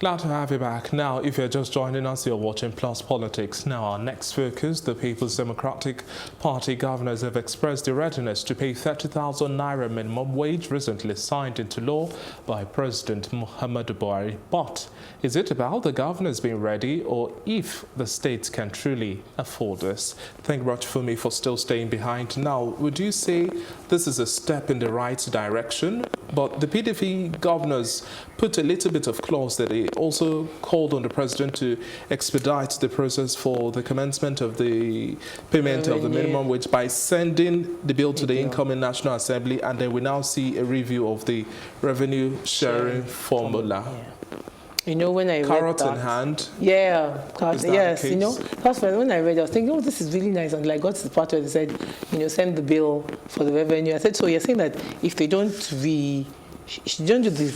Glad to have you back. Now, if you're just joining us, you're watching Plus Politics. Now, our next focus, the People's Democratic Party governors have expressed their readiness to pay 30,000 naira minimum wage recently signed into law by President Muhammadu Buhari. But is it about the governors being ready or if the states can truly afford this? Thank you much for me for still staying behind. Now, would you say this is a step in the right direction? But the PDP governors put a little bit of clause that they also called on the president to expedite the process for the commencement of the payment of the minimum wage by sending the bill to the incoming National Assembly, and then we now see a review of the revenue sharing formula. Yeah. You know, when I read carrot that, in hand. Yeah, yes. You know, first when I read, I was thinking, oh, this is really nice. And I got to the part where they said, you know, send the bill for the revenue. I said, so you're saying that if they don't do the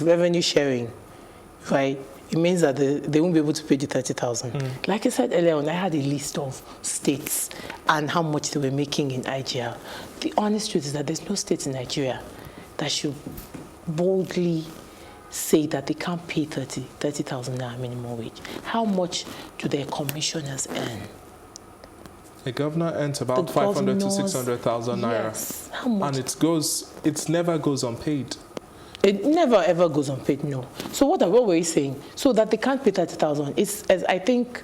revenue sharing, right, it means that they won't be able to pay the 30,000. Like I said earlier on, I had a list of states and how much they were making in IGR. The honest truth is that there's no state in Nigeria that should boldly say that they can't pay 30,000 naira minimum wage. How much do their commissioners earn? A governor earns about 500 to 600,000 naira. Yes. How much? And it never goes unpaid. It never ever goes unpaid, no. So what were you saying? So that they can't pay 30,000. It's, as I think,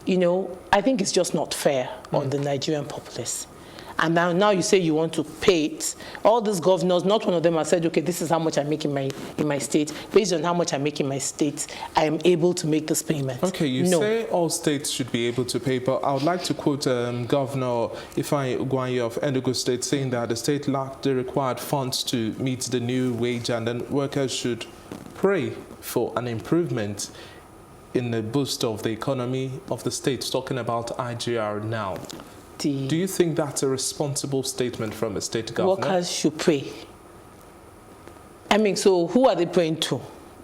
you know, I think it's just not fair on the Nigerian populace. And now you say you want to pay it. All these governors, not one of them has said, okay, this is how much I make in my state. Based on how much I make in my state, I am able to make this payment. Okay, you say all states should be able to pay, but I would like to quote Governor Ifeanyi Ugwuanyi of Enugu State saying that the state lacked the required funds to meet the new wage, and then workers should pray for an improvement in the boost of the economy of the state, talking about IGR now. Do you think that's a responsible statement from a state governor? Workers should pray. I mean, so who are they praying to?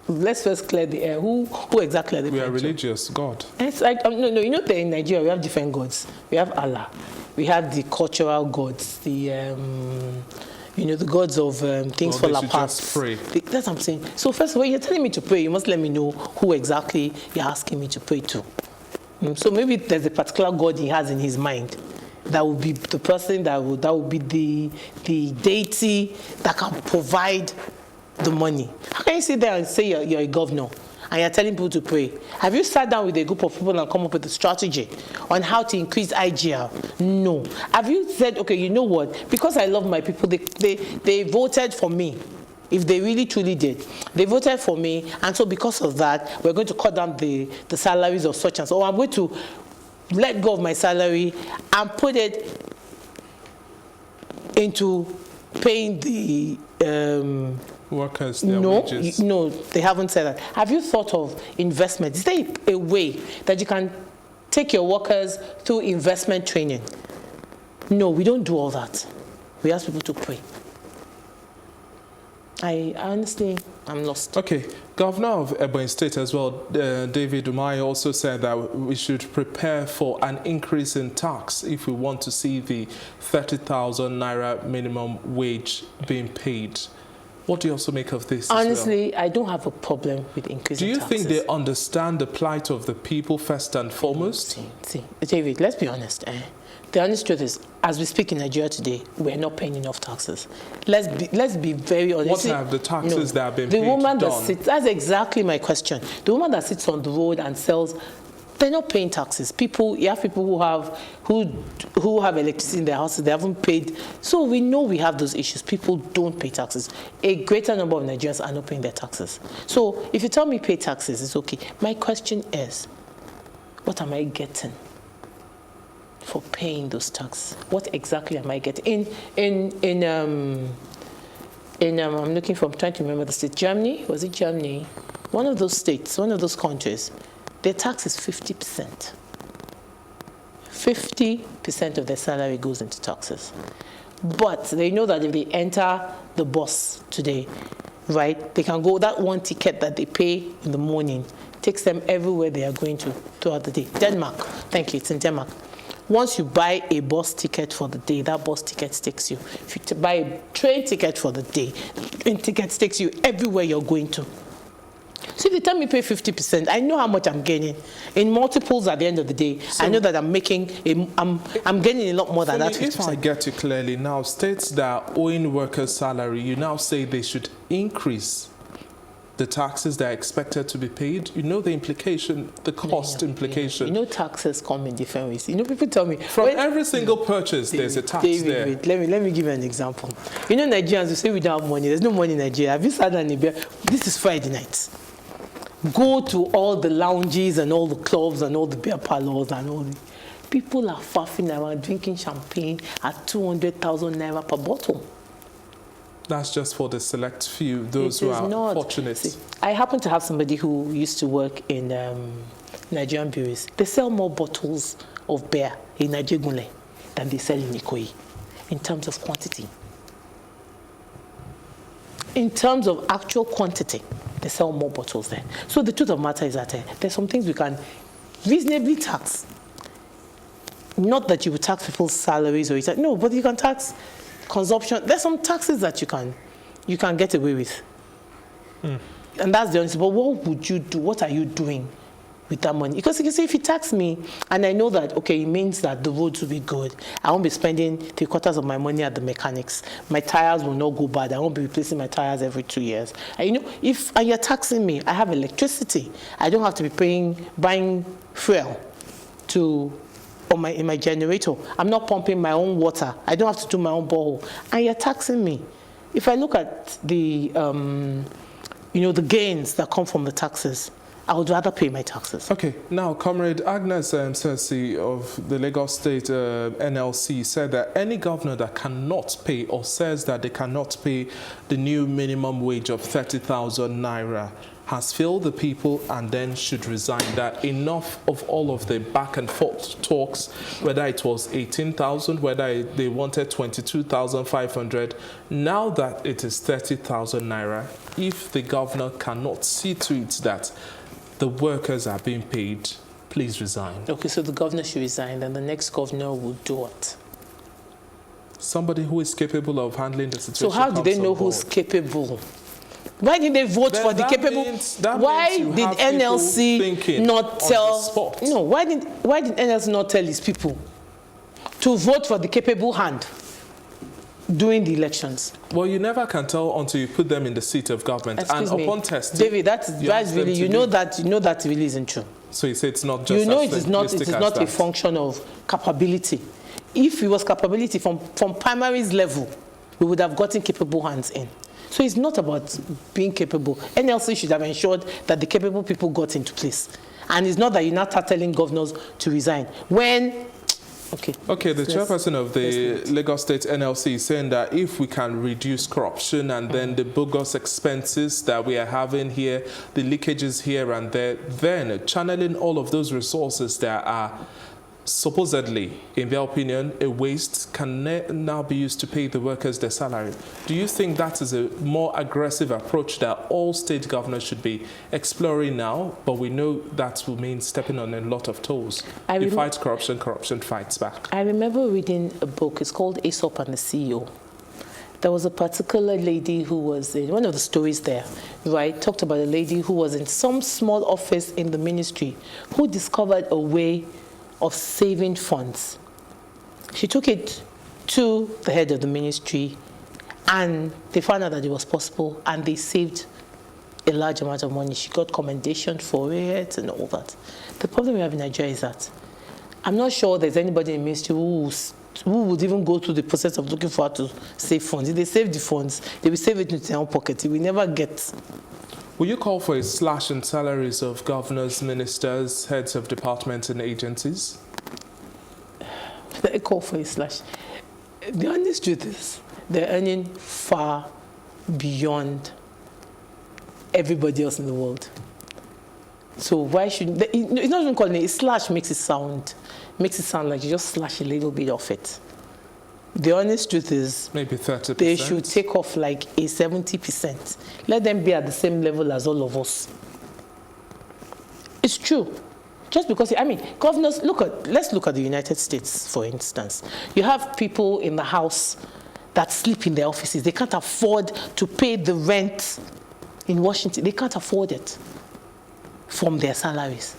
Let's first clear the air. Who exactly are they praying to? We are religious, God. It's like, no, you know that in Nigeria we have different gods. We have Allah. We have the cultural gods, the, you know, the gods of things fall apart. Just pray. That's what I'm saying. So first of all, you're telling me to pray, you must let me know who exactly you're asking me to pray to. So maybe there's a particular God he has in his mind. That would be the person that would be the deity that can provide the money. How can you sit there and say you're a governor and you're telling people to pray? Have you sat down with a group of people and come up with a strategy on how to increase IGR? No. Have you said, okay, you know what? Because I love my people, they voted for me. If they really truly did, they voted for me, and so because of that, we're going to cut down the salaries of such and so. Or I'm going to let go of my salary and put it into paying the workers their wages. No, they haven't said that. Have you thought of investment? Is there a way that you can take your workers through investment training? No, we don't do all that. We ask people to pray. I honestly, I'm lost. Okay, Governor of Ebonyi State as well, David Umahi, also said that we should prepare for an increase in tax if we want to see the 30,000 naira minimum wage being paid. What do you also make of this? Honestly, I don't have a problem with increasing taxes. Do you think they understand the plight of the people first and foremost? See, David, let's be honest. The honest truth is, as we speak in Nigeria today, we're not paying enough taxes. Let's be very honest. What have the taxes that have been paid The woman done? that sits, that's exactly my question. The woman that sits on the road and sells, they're not paying taxes. You have people who have electricity in their houses, they haven't paid. So we know we have those issues. People don't pay taxes. A greater number of Nigerians are not paying their taxes. So if you tell me pay taxes, it's okay. My question is, what am I getting for paying those taxes? What exactly am I getting? I'm looking for, I'm trying to remember the state. Germany? Was it Germany? One of those states, one of those countries, their tax is 50%. 50% of their salary goes into taxes. But they know that if they enter the bus today, right, they can go, that one ticket that they pay in the morning takes them everywhere they are going to throughout the day. Denmark, thank you, it's in Denmark. Once you buy a bus ticket for the day, that bus ticket takes you. If you buy a train ticket for the day, train ticket takes you everywhere you're going to. So if they tell me pay 50%, I know how much I'm gaining. In multiples at the end of the day, so I know that I'm gaining a lot more than that 50%. If I get you clearly, now states that are owing workers' salary, you now say they should increase the taxes that are expected to be paid. You know the implication, the cost implication. You know taxes come in different ways. You know, people tell me from every single purchase there's a tax there. Let me give you an example. You know, Nigerians, you say we don't have money. There's no money in Nigeria. Have you sat down in Nigeria? This is Friday night. Go to all the lounges and all the clubs and all the beer parlors and all the people are faffing around drinking champagne at 200,000 naira per bottle. That's just for the select few, those who are fortunate. See, I happen to have somebody who used to work in Nigerian breweries. They sell more bottles of beer in Nigeria than they sell in Ikoyi in terms of quantity. In terms of actual quantity, they sell more bottles there. So the truth of the matter is that there's some things we can reasonably tax. Not that you would tax people's salaries or no, but you can tax consumption. There's some taxes that you can get away with. And that's the only. But what would you do? What are you doing with that money? Because you can say, if you tax me, and I know that, okay, it means that the roads will be good. I won't be spending 3/4 of my money at the mechanics. My tires will not go bad. I won't be replacing my tires every 2 years. And you know, and you're taxing me, I have electricity. I don't have to be buying fuel in my generator. I'm not pumping my own water. I don't have to do my own borehole. And you're taxing me. If I look at the, the gains that come from the taxes, I would rather pay my taxes. Okay, now, Comrade Agnes Sersi of the Lagos State NLC said that any governor that cannot pay or says that they cannot pay the new minimum wage of 30,000 naira has failed the people and then should resign. That enough of all of the back and forth talks, whether it was 18,000, whether they wanted 22,500, now that it is 30,000 naira, if the governor cannot see to it that the workers are being paid, please resign. Okay, so the governor should resign, and the next governor will do what? Somebody who is capable of handling the situation. So how do they know who's capable? Why did they vote for the capable? Why did NLC not tell? No, why did NLC not tell his people to vote for the capable hand during the elections? Well, you never can tell until you put them in the seat of government. Excuse and me, upon testing, David, that's really, you know that really isn't true. So you say it's not just. You know, it is not a function of capability. If it was capability from primaries level, we would have gotten capable hands in. So it's not about being capable. NLC should have ensured that the capable people got into place. And it's not that you now start telling governors to resign. When, okay, the chairperson of the Lagos State NLC is saying that if we can reduce corruption and then the bogus expenses that we are having here, the leakages here and there, then channeling all of those resources that are supposedly, in their opinion, a waste can now be used to pay the workers their salary. Do you think that is a more aggressive approach that all state governors should be exploring now? But we know that will mean stepping on a lot of toes. You fight corruption, corruption fights back. I remember reading a book. It's called Aesop and the CEO. There was a particular lady who was in one of the stories there, right? Talked about a lady who was in some small office in the ministry who discovered a way of saving funds. She took it to the head of the ministry and they found out that it was possible and they saved a large amount of money. She got commendation for it and all that. The problem we have in Nigeria is that I'm not sure there's anybody in the ministry who would even go through the process of looking for how to save funds. If they save the funds, they will save it into their own pocket. It will never get. Will you call for a slash in salaries of governors, ministers, heads of departments and agencies? I call for a slash. The honest truth is, they're earning far beyond everybody else in the world. So why shouldn't they? It's not even calling it a slash. Makes it sound like you just slash a little bit of it. The honest truth is, maybe 30%. They should take off like a 70%. Let them be at the same level as all of us. It's true. Just because, governors, let's look at the United States, for instance. You have people in the House that sleep in their offices. They can't afford to pay the rent in Washington. They can't afford it. from their salaries.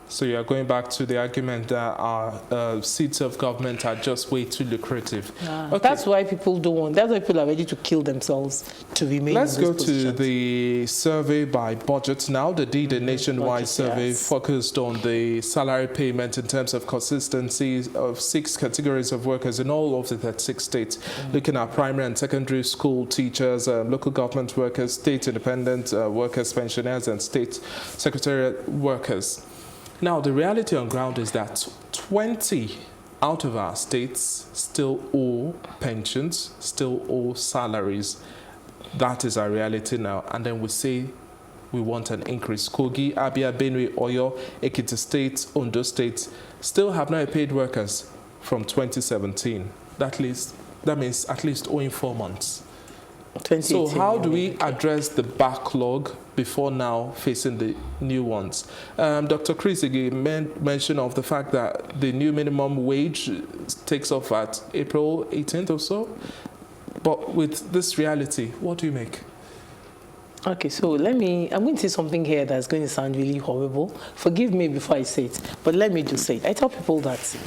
So you are going back to the argument that our seats of government are just way too lucrative. Okay. That's why people don't want, that's why people are ready to kill themselves to remain Let's in those go to positions. the survey by budget now. They did a nationwide Budget, survey yes. focused on the salary payment in terms of consistency of 6 categories of workers in all of the 36 states, looking at primary and secondary school teachers, local government workers, state independent workers, pensioners, and state secretariat workers. Now, the reality on ground is that 20 out of our states still owe pensions, still owe salaries. That is our reality now. And then we say we want an increase. Kogi, Abia, Benue, Oyo, Ekiti State, Ondo State still have not paid workers from 2017. That means at least owing 4 months. So how do we address the backlog before now facing the new ones? Dr. Chris mentioned of the fact that the new minimum wage takes off at April 18th or so. But with this reality, what do you make? Okay, so I'm going to say something here that's going to sound really horrible. Forgive me before I say it, but let me just say it. I tell people that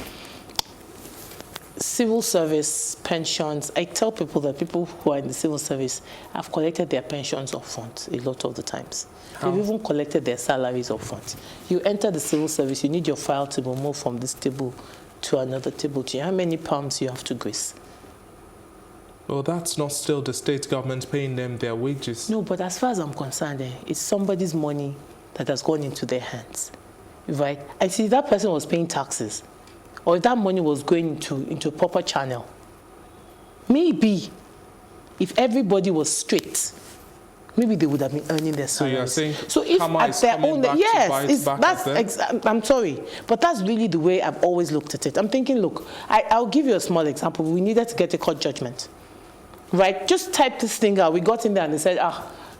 civil service pensions, I tell people that people who are in the civil service have collected their pensions up front a lot of the times. How? They've even collected their salaries up front. You enter the civil service, you need your file to be moved from this table to another table. Do you know how many pounds you have to grace? Well, that's not still the state government paying them their wages. No, but as far as I'm concerned, it's somebody's money that has gone into their hands, right? I see that person was paying taxes, or if that money was going into a proper channel. Maybe if everybody was straight, maybe they would have been earning their salaries. So you're saying, so if at their own, yes, I'm sorry, but that's really the way I've always looked at it. I'm thinking, look, I'll give you a small example. We needed to get a court judgment, right? Just type this thing out. We got in there and they said,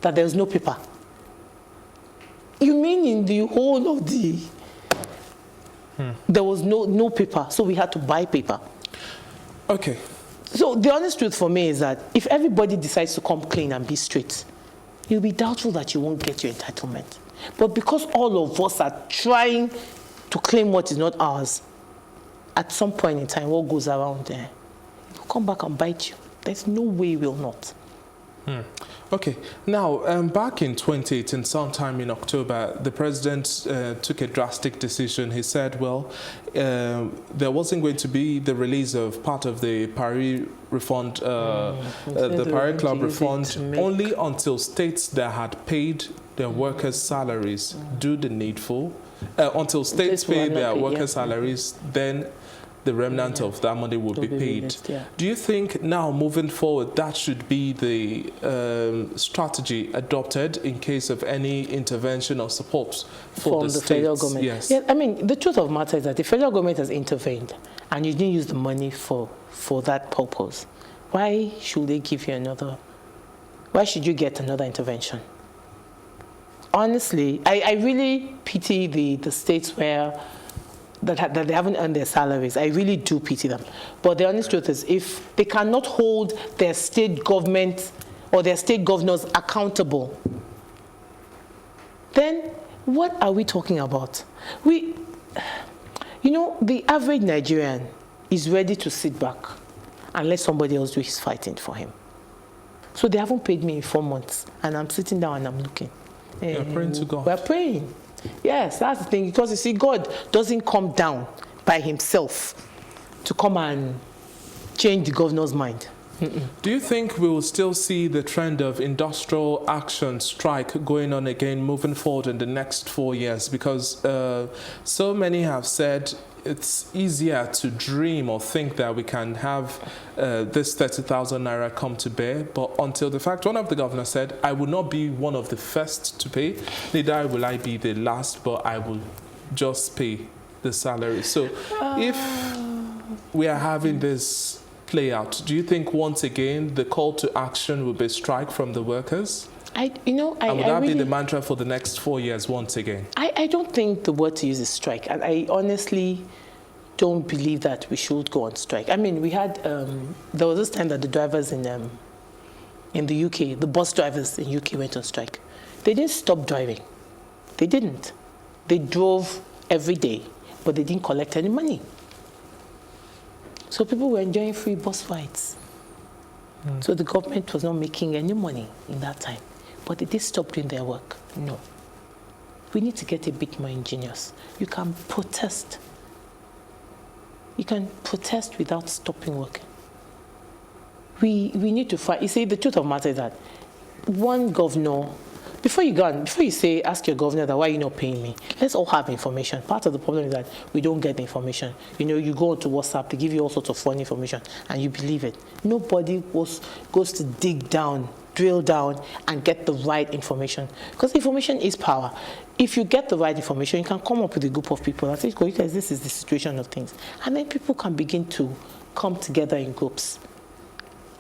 that there's no paper. You mean in the whole of the there was no paper, so we had to buy paper. Okay. So the honest truth for me is that if everybody decides to come clean and be straight, you'll be doubtful that you won't get your entitlement. But because all of us are trying to claim what is not ours, at some point in time, what goes around there, it will come back and bite you. There's no way it will not. Okay. Now, back in 2018, sometime in October, the president took a drastic decision. He said, well, there wasn't going to be the release of part of the Paris refund, the Paris Club refund, only until states that had paid their workers' salaries do the needful. Until states pay their workers' salaries, then the remnant of that money will be paid. Released, yeah. Do you think now, moving forward, that should be the strategy adopted in case of any intervention or support for the federal states? government? Yes. Yeah, I mean, the truth of the matter is that the federal government has intervened and you didn't use the money for that purpose. Why should they give you another? Why should you get another intervention? Honestly, I really pity the states where that they haven't earned their salaries. I really do pity them. But the honest truth is, if they cannot hold their state government or their state governors accountable, then what are we talking about? The average Nigerian is ready to sit back and let somebody else do his fighting for him. So they haven't paid me in 4 months, and I'm sitting down and I'm looking. You're praying to God. We're praying. Yes, that's the thing. Because you see, God doesn't come down by himself to come and change the governor's mind. Do you think we will still see the trend of industrial action strike going on again moving forward in the next 4 years? Because so many have said it's easier to dream or think that we can have this 30,000 naira come to bear, but until the fact, one of the governors said, I will not be one of the first to pay, neither will I be the last, but I will just pay the salary. So if we are having this play out, do you think once again the call to action will be strike from the workers? And would that be the mantra for the next 4 years once again? I don't think the word to use is strike. And I honestly don't believe that we should go on strike. I mean, we had, there was this time that the drivers in the UK, the bus drivers in UK went on strike. They didn't stop driving. They didn't. They drove every day, but they didn't collect any money. So people were enjoying free bus rides. So the government was not making any money in that time. But did they stop doing their work? No. We need to get a bit more ingenious. You can protest. You can protest without stopping working. We need to fight. You see, the truth of the matter is that one governor, before you say, ask your governor that why are you not paying me, let's all have information. Part of the problem is that we don't get the information. You know, you go onto WhatsApp, they give you all sorts of funny information, and you believe it. Nobody goes to dig down, drill down, and get the right information. Because information is power. If you get the right information, you can come up with a group of people and say, guys, this is the situation of things. And then people can begin to come together in groups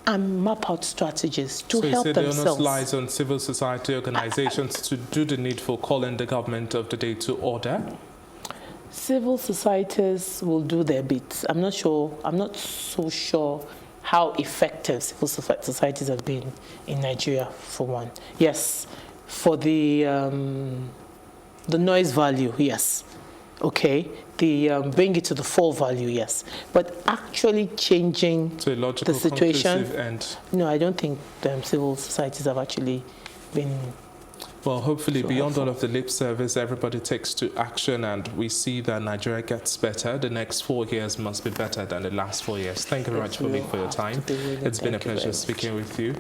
and map out strategies to help themselves. So the onus lies on civil society organizations to do the needful, calling the government of the day to order? Civil societies will do their bit. I'm not so sure how effective civil societies have been in Nigeria, for one. Yes, for the noise value, yes. Okay, bring it to the full value, yes. But actually changing the situation, no, I don't think civil societies have actually been. Well, hopefully beyond all of the lip service, everybody takes to action and we see that Nigeria gets better. The next 4 years must be better than the last 4 years. Thank you very much for your time. It's been a pleasure speaking with you.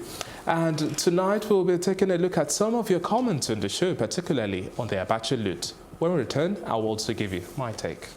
And tonight we'll be taking a look at some of your comments on the show, particularly on the Abacha loot. When we return, I will also give you my take.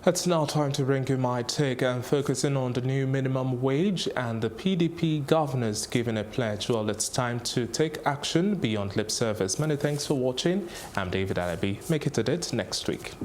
It's now time to bring you my take and focusing on the new minimum wage and the PDP governors giving a pledge. Well, it's time to take action beyond lip service. Many thanks for watching. I'm David Alabi. Make it a date next week.